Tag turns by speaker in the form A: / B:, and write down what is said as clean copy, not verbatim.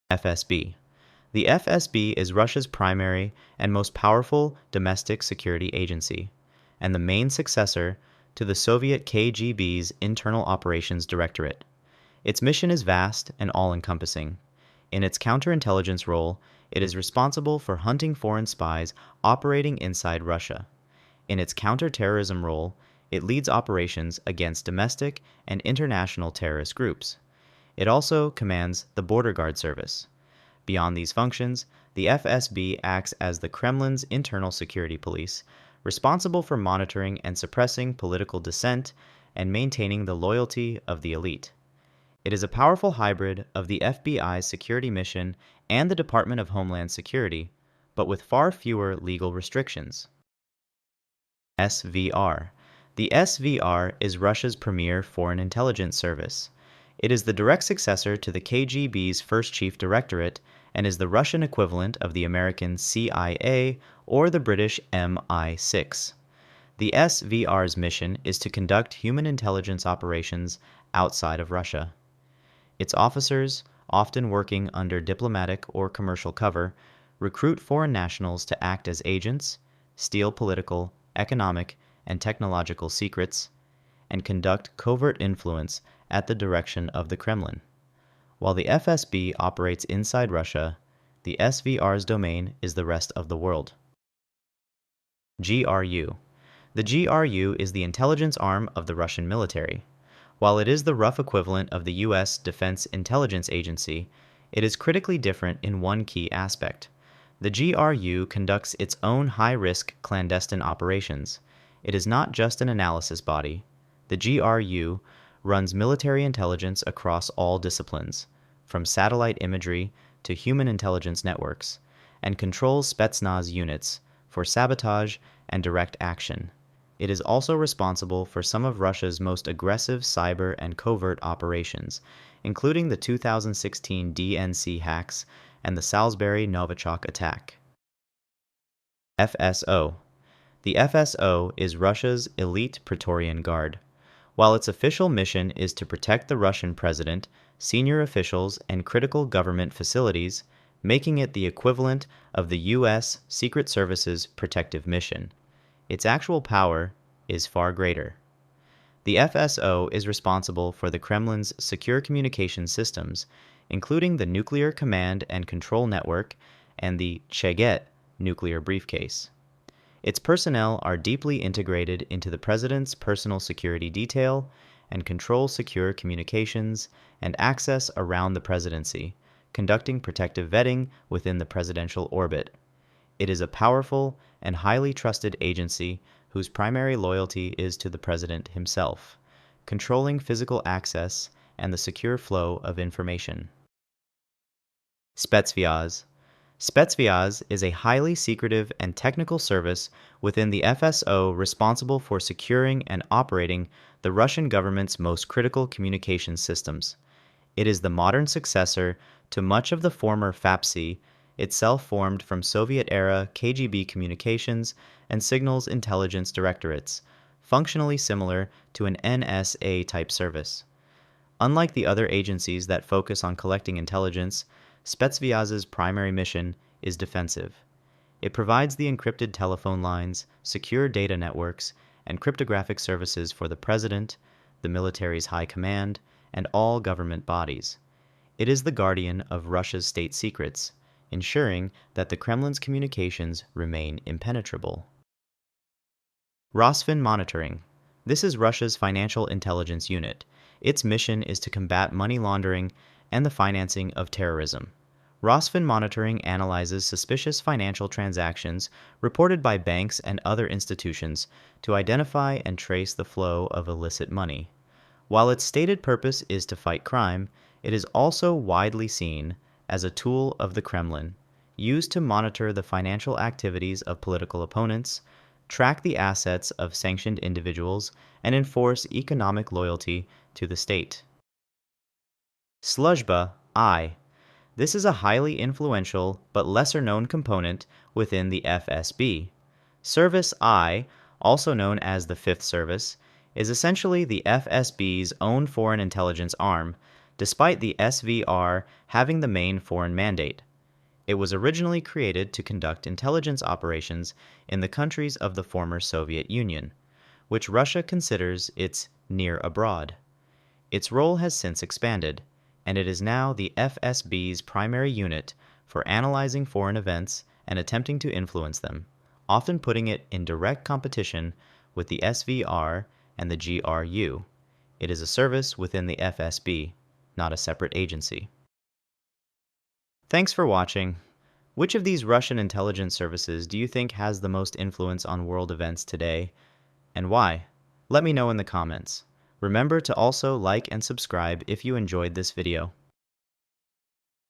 A: FSB. The FSB is Russia's primary and most powerful domestic security agency, and the main successor to the Soviet KGB's Internal Operations Directorate. Its mission is vast and all-encompassing. In its counterintelligence role, it is responsible for hunting foreign spies operating inside Russia. In its counterterrorism role, it leads operations against domestic and international terrorist groups. It also commands the Border Guard Service. Beyond these functions, the FSB acts as the Kremlin's internal security police, responsible for monitoring and suppressing political dissent and maintaining the loyalty of the elite. It is a powerful hybrid of the FBI's security mission and the Department of Homeland Security, but with far fewer legal restrictions. SVR. The SVR is Russia's premier foreign intelligence service. It is the direct successor to the KGB's first chief directorate and is the Russian equivalent of the American CIA or the British MI6. The SVR's mission is to conduct human intelligence operations outside of Russia. Its officers, often working under diplomatic or commercial cover, recruit foreign nationals to act as agents, steal political, economic, and technological secrets, and conduct covert influence at the direction of the Kremlin. While the FSB operates inside Russia, the SVR's domain is the rest of the world. GRU. The GRU is the intelligence arm of the Russian military. While it is the rough equivalent of the U.S. Defense Intelligence Agency, it is critically different in one key aspect. The GRU conducts its own high-risk clandestine operations. It is not just an analysis body. The GRU runs military intelligence across all disciplines, from satellite imagery to human intelligence networks, and controls Spetssvyaz units for sabotage and direct action. It is also responsible for some of Russia's most aggressive cyber and covert operations, including the 2016 DNC hacks and the Salisbury Novichok attack. FSO. The FSO is Russia's elite Praetorian Guard. While its official mission is to protect the Russian president, senior officials, and critical government facilities, making it the equivalent of the U.S. Secret Service's protective mission, its actual power is far greater. The FSO is responsible for the Kremlin's secure communication systems, including the Nuclear Command and Control Network and the Cheget nuclear briefcase. Its personnel are deeply integrated into the President's personal security detail and control secure communications and access around the presidency, conducting protective vetting within the presidential orbit. It is a powerful and highly trusted agency whose primary loyalty is to the President himself, controlling physical access and the secure flow of information. Spetssvyaz. Spetssvyaz is a highly secretive and technical service within the FSO responsible for securing and operating the Russian government's most critical communications systems. It is the modern successor to much of the former FAPSI, itself formed from Soviet-era KGB communications and signals intelligence directorates, functionally similar to an NSA-type service. Unlike the other agencies that focus on collecting intelligence, Spetssvyaz's primary mission is defensive. It provides the encrypted telephone lines, secure data networks, and cryptographic services for the President, the military's high command, and all government bodies. It is the guardian of Russia's state secrets, ensuring that the Kremlin's communications remain impenetrable. Rosfinmonitoring. This is Russia's financial intelligence unit. Its mission is to combat money laundering and the financing of terrorism. Rosfinmonitoring analyzes suspicious financial transactions reported by banks and other institutions to identify and trace the flow of illicit money. While its stated purpose is to fight crime, it is also widely seen as a tool of the Kremlin, used to monitor the financial activities of political opponents, track the assets of sanctioned individuals, and enforce economic loyalty to the state. Sluzhba I. This is a highly influential but lesser-known component within the FSB. Service I, also known as the Fifth Service, is essentially the FSB's own foreign intelligence arm, despite the SVR having the main foreign mandate. It was originally created to conduct intelligence operations in the countries of the former Soviet Union, which Russia considers its near abroad. Its role has since expanded, and it is now the FSB's primary unit for analyzing foreign events and attempting to influence them, often putting it in direct competition with the SVR and the GRU. It is a service within the FSB, not a separate agency. Thanks for watching. Which of these Russian intelligence services do you think has the most influence on world events today, and why? Let me know in the comments. Remember to also like and subscribe if you enjoyed this video.